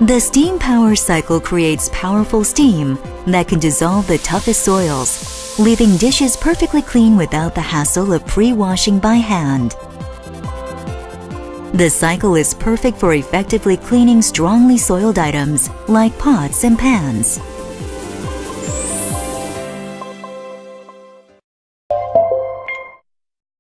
The steam power cycle creates powerful steam that can dissolve the toughest soils, leaving dishes perfectly clean without the hassle of pre-washing by hand. The cycle is perfect for effectively cleaning strongly soiled items like pots and pans.